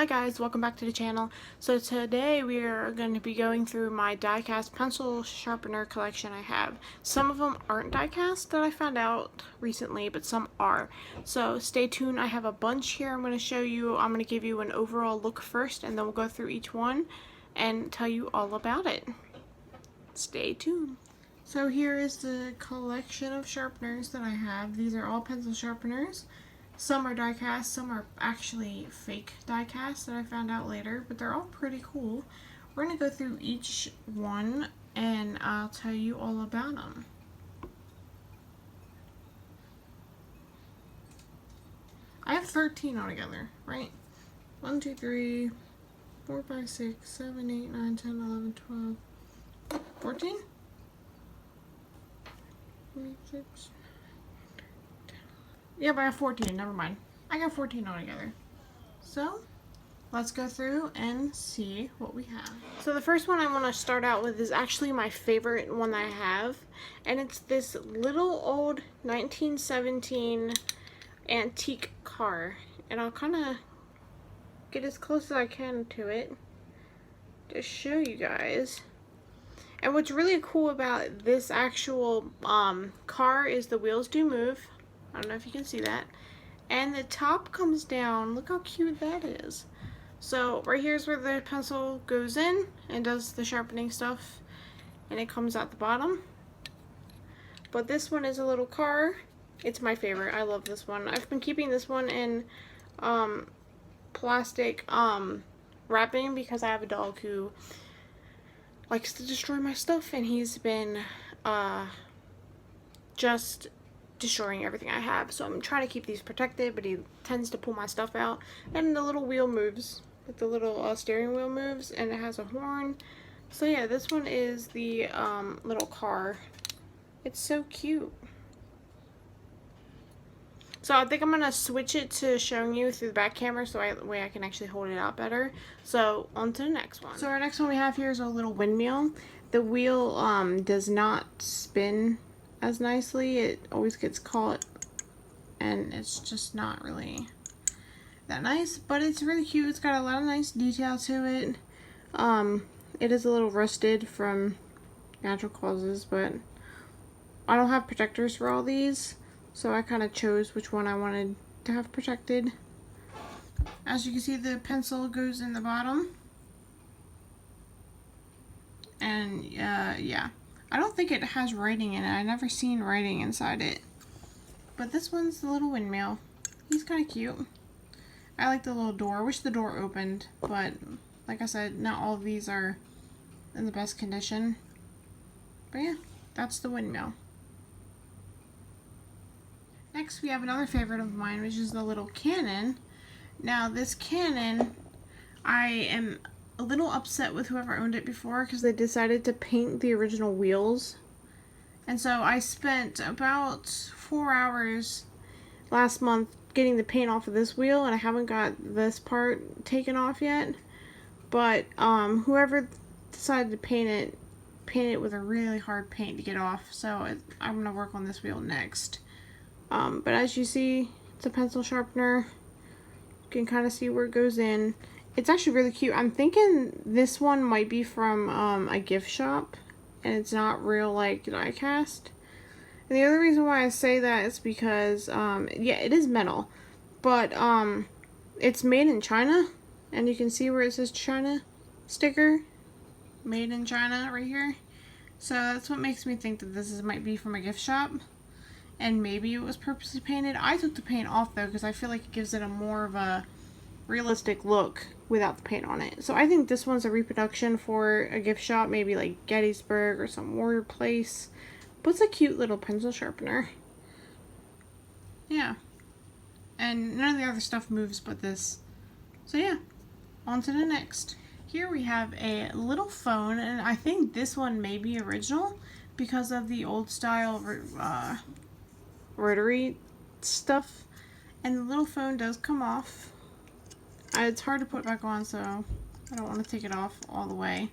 Hi guys, welcome back to the channel. So today we are going to be going through my die-cast pencil sharpener collection I have. Some of them aren't die-cast that I found out recently, but some are. So stay tuned, I have a bunch here I'm going to show you. I'm going to give you an overall look first and then we'll go through each one and tell you all about it. Stay tuned. So here is the collection of sharpeners that I have. These are all pencil sharpeners. Some are die cast, some are actually fake die cast that I found out later, but they're all pretty cool. We're going to go through each one and I'll tell you all about them. I have 13 altogether, right? 1, 2, 3, 4, 5, 6, 7, 8, 9, 10, 11, 12, 14? 26. Yep, I have 14, never mind. I got 14 altogether. So, let's go through and see what we have. So the first one I want to start out with is actually my favorite one that I have. And it's this little old 1917 antique car. And I'll kind of get as close as I can to it to show you guys. And what's really cool about this actual car is the wheels do move. I don't know if you can see that. And the top comes down. Look how cute that is. So right here is where the pencil goes in and does the sharpening stuff. And it comes out the bottom. But this one is a little car. It's my favorite. I love this one. I've been keeping this one in plastic wrapping because I have a dog who likes to destroy my stuff. And he's been just destroying everything I have, so I'm trying to keep these protected, but he tends to pull my stuff out. And the little wheel moves, like the little steering wheel moves, and it has a horn. So yeah, this one is the little car. It's so cute. So I think I'm gonna switch it to showing you through the back camera so that way I can actually hold it out better. So on to the next one. So our next one we have here is a little windmill. The wheel does not spin as nicely. It always gets caught and it's just not really that nice, but it's really cute. It's got a lot of nice detail to it. It is a little rusted from natural causes, but I don't have protectors for all these, so I kind of chose which one I wanted to have protected. As you can see, the pencil goes in the bottom, and yeah, I don't think it has writing in it. I've never seen writing inside it. But this one's the little windmill. He's kind of cute. I like the little door. I wish the door opened, but like I said, not all of these are in the best condition. But yeah, that's the windmill. Next, we have another favorite of mine, which is the little cannon. Now, this cannon, I am a little upset with whoever owned it before because they decided to paint the original wheels. And so I spent about 4 hours last month getting the paint off of this wheel, and I haven't got this part taken off yet. But whoever decided to paint it with a really hard paint to get off. So I'm going to work on this wheel next. But as you see, it's a pencil sharpener. You can kind of see where it goes in. It's actually really cute. I'm thinking this one might be from a gift shop, and it's not real like die cast. And the other reason why I say that is because yeah, it is metal, but it's made in China, and you can see where it says China sticker, made in China right here. So that's what makes me think that this might be from a gift shop, and maybe it was purposely painted. I took the paint off though because I feel like it gives it a more of a realistic look without the paint on it. So I think this one's a reproduction for a gift shop, maybe like Gettysburg or some Warrior Place. But it's a cute little pencil sharpener. Yeah. And none of the other stuff moves but this. So yeah, on to the next. Here we have a little phone, and I think this one may be original because of the old style rotary stuff. And the little phone does come off. It's hard to put back on, so I don't want to take it off all the way.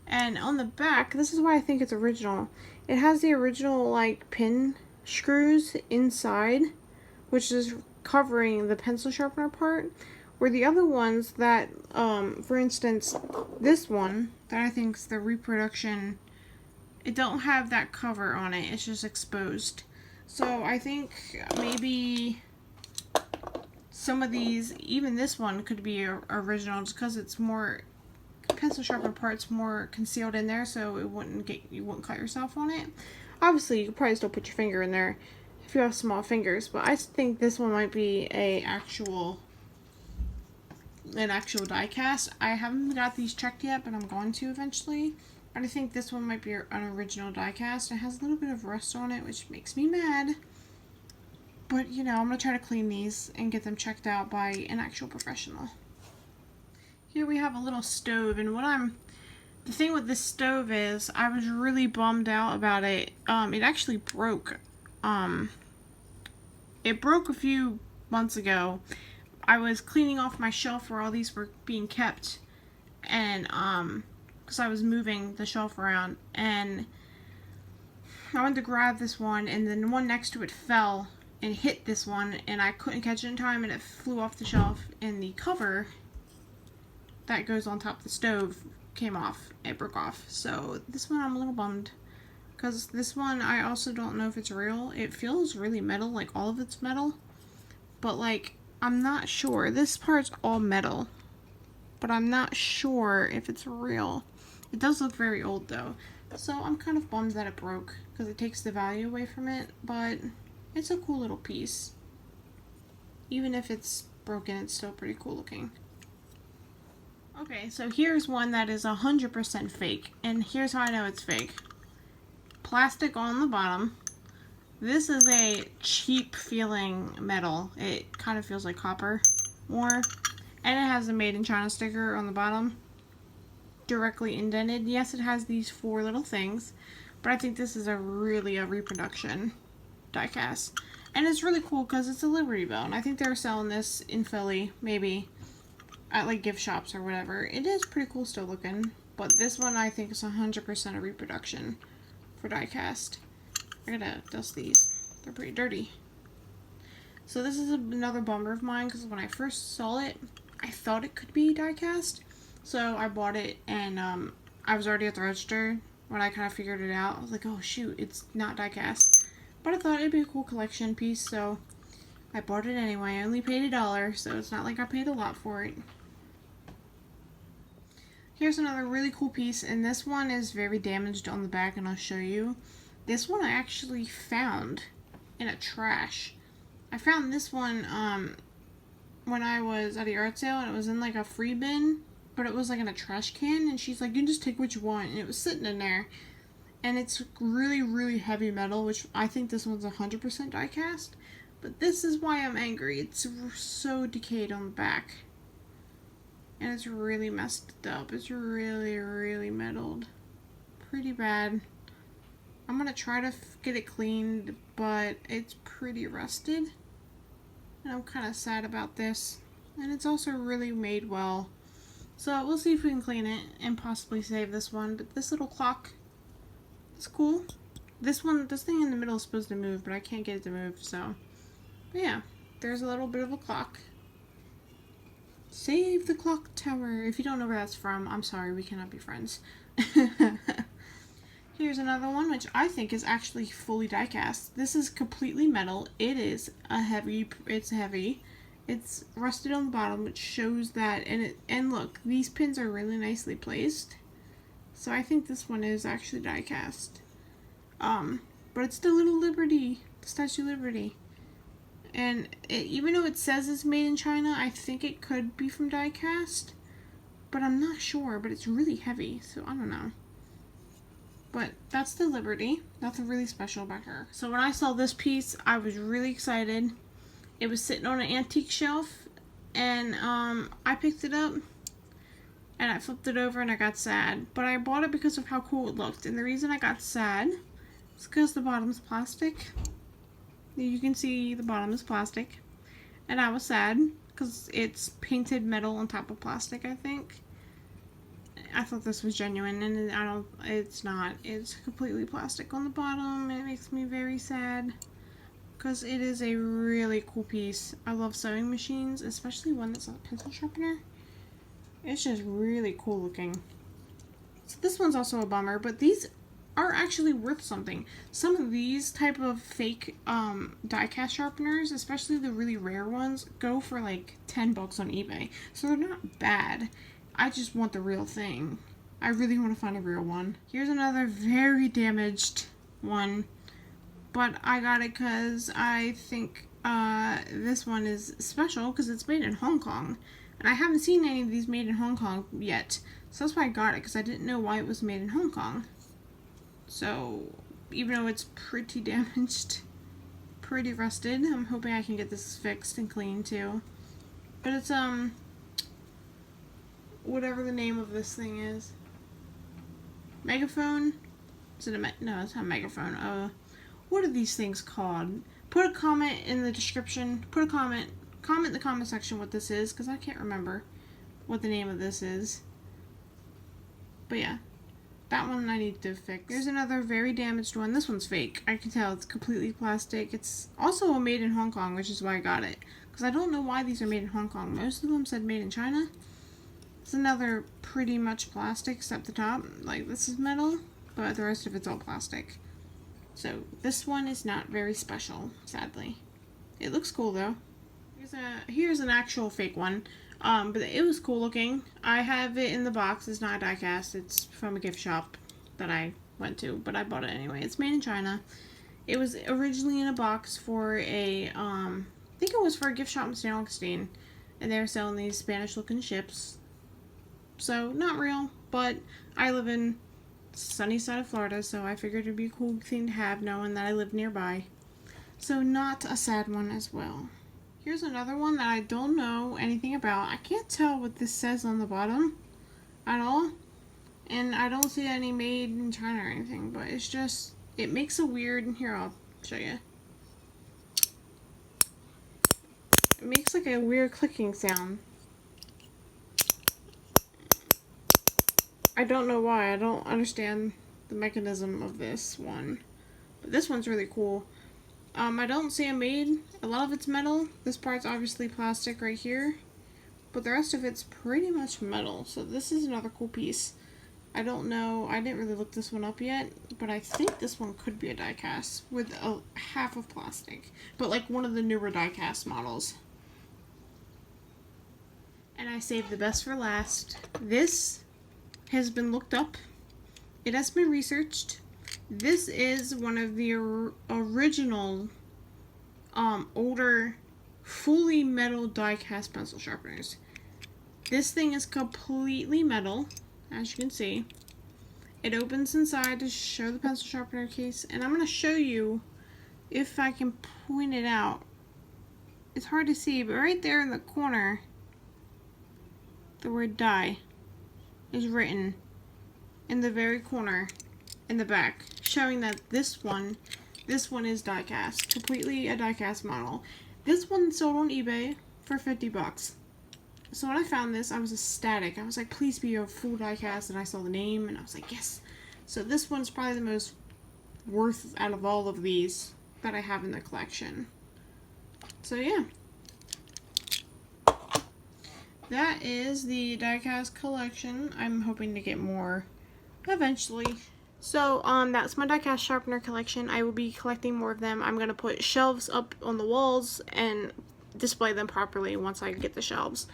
And on the back, this is why I think it's original. It has the original like pin screws inside, which is covering the pencil sharpener part, Where the other ones that, for instance, this one that I think is the reproduction, it don't have that cover on it. It's just exposed. So I think maybe some of these, even this one, could be original just because it's more pencil sharpener parts more concealed in there, so it wouldn't you wouldn't cut yourself on it. Obviously, you could probably still put your finger in there if you have small fingers, but I think this one might be an actual die cast. I haven't got these checked yet, but I'm going to eventually. But I think this one might be an original die cast. It has a little bit of rust on it, which makes me mad. But, you know, I'm going to try to clean these and get them checked out by an actual professional. Here we have a little stove, and the thing with this stove is I was really bummed out about it. It actually broke. It broke a few months ago. I was cleaning off my shelf where all these were being kept, and because I was moving the shelf around, and I went to grab this one, and then the one next to it fell and hit this one, and I couldn't catch it in time, and it flew off the shelf, and the cover that goes on top of the stove came off. It broke off. So this one I'm a little bummed, because this one I also don't know if it's real. It feels really metal, like all of it's metal, but like I'm not sure. This part's all metal, but I'm not sure if it's real. It does look very old though, so I'm kind of bummed that it broke because it takes the value away from it, but it's a cool little piece. Even if it's broken, it's still pretty cool looking. Okay, so here's one that is 100% fake, and here's how I know it's fake. Plastic on the bottom. This is a cheap feeling metal. It kind of feels like copper more, and it has a made in China sticker on the bottom, directly indented. Yes, it has these 4 little things, but I think this is really a reproduction die cast, and it's really cool because it's a Liberty Bell, and I think they're selling this in Philly, maybe at like gift shops or whatever. It is pretty cool still looking, but this one I think is 100% a reproduction for die cast. I gotta dust these. They're pretty dirty. So this is another bummer of mine, because when I first saw it, I thought it could be die cast. So I bought it, and I was already at the register when I kind of figured it out. I was like, oh shoot, it's not die cast. But I thought it'd be a cool collection piece, so I bought it anyway. I only paid $1, so it's not like I paid a lot for it. Here's another really cool piece, and this one is very damaged on the back, and I'll show you. This one I actually found in a trash. I found this one when I was at a yard sale, and it was in like a free bin, but it was like in a trash can, and she's like, you can just take what you want, and it was sitting in there. And it's really, really heavy metal, which I think this one's 100% die cast. But this is why I'm angry. It's so decayed on the back. And it's really messed up. It's really, really metaled. Pretty bad. I'm going to try to get it cleaned, but it's pretty rusted. And I'm kind of sad about this. And it's also really made well. So we'll see if we can clean it and possibly save this one. But this little clock is cool. This thing in the middle is supposed to move, but I can't get it to move, so. But yeah, there's a little bit of a clock. Save the clock tower. If you don't know where that's from, I'm sorry, we cannot be friends. Here's another one, which I think is actually fully die cast. This is completely metal. It is it's heavy. It's rusted on the bottom, which shows that, and look, these pins are really nicely placed. So I think this one is actually die cast. But it's the little Liberty, the Statue of Liberty. And even though it says it's made in China, I think it could be from die cast. But I'm not sure, but it's really heavy, so I don't know. But that's the Liberty. Nothing really special about her. So when I saw this piece, I was really excited. It was sitting on an antique shelf, and I picked it up, and I flipped it over, and I got sad. But I bought it because of how cool it looked, and the reason I got sad is because the bottom's plastic. You can see the bottom is plastic, and I was sad because it's painted metal on top of plastic, I think. I thought this was genuine, and it's not. It's completely plastic on the bottom, and it makes me very sad. because it is a really cool piece. I love sewing machines, especially one that's a pencil sharpener. It's just really cool looking. So this one's also a bummer, but these are actually worth something. Some of these type of fake die-cast sharpeners, especially the really rare ones, go for like 10 bucks on eBay. So they're not bad. I just want the real thing. I really want to find a real one. Here's another very damaged one, but I got it because I think this one is special because it's made in Hong Kong. And I haven't seen any of these made in Hong Kong yet. So that's why I got it, because I didn't know why it was made in Hong Kong. So, even though it's pretty damaged, pretty rusted, I'm hoping I can get this fixed and clean too. But it's, whatever the name of this thing is. Megaphone? Is it a no, it's not a megaphone. What are these things called? Put a comment in the description. Put a comment in the comment section what this is, because I can't remember what the name of this is. But yeah, that one I need to fix. There's another very damaged one. This one's fake. I can tell it's completely plastic. It's also made in Hong Kong, which is why I got it. Because I don't know why these are made in Hong Kong. Most of them said made in China. It's another pretty much plastic, except the top. Like, this is metal, but the rest of it's all plastic. So, this one is not very special, sadly. It looks cool, though. Here's an actual fake one, but it was cool looking. I have it in the box. It's not a die cast. It's from a gift shop that I went to, but I bought it anyway. It's made in China. It was originally in a box for a, I think it was for a gift shop in St. Augustine, and they were selling these Spanish-looking ships. So, not real, but I live in sunny side of Florida, so I figured it'd be a cool thing to have knowing that I live nearby. So, not a sad one as well. Here's another one that I don't know anything about. I can't tell what this says on the bottom at all. And I don't see any made in China or anything, but it's just, it makes a weird, here I'll show you. It makes like a weird clicking sound. I don't know why. I don't understand the mechanism of this one. But this one's really cool. I don't see it made. A lot of it's metal. This part's obviously plastic right here. But the rest of it's pretty much metal. So this is another cool piece. I don't know. I didn't really look this one up yet. But I think this one could be a die cast with a half of plastic. But like one of the newer die cast models. And I saved the best for last. This has been looked up. It has been researched. This is one of the original, older, fully metal die-cast pencil sharpeners. This thing is completely metal, as you can see. It opens inside to show the pencil sharpener case, and I'm going to show you, if I can point it out. It's hard to see, but right there in the corner, the word die is written in the very corner in the back, showing that this one is die cast, completely a die cast model. This one sold on eBay for 50 bucks. So when I found this, I was ecstatic. I was like, please be a full die cast, and I saw the name, and I was like, yes. So this one's probably the most worth out of all of these that I have in the collection. So yeah. That is the die-cast collection. I'm hoping to get more eventually. So, that's my die-cast sharpener collection. I will be collecting more of them. I'm going to put shelves up on the walls and display them properly once I get the shelves.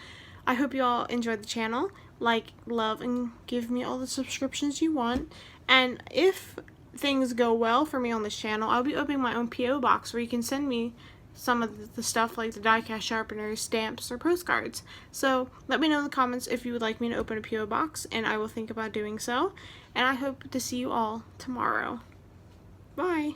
I hope you all enjoyed the channel. Like, love, and give me all the subscriptions you want. And if things go well for me on this channel, I'll be opening my own P.O. box where you can send me some of the stuff like the die-cast sharpeners, stamps, or postcards. So let me know in the comments if you would like me to open a P.O. box, and I will think about doing so. And I hope to see you all tomorrow. Bye!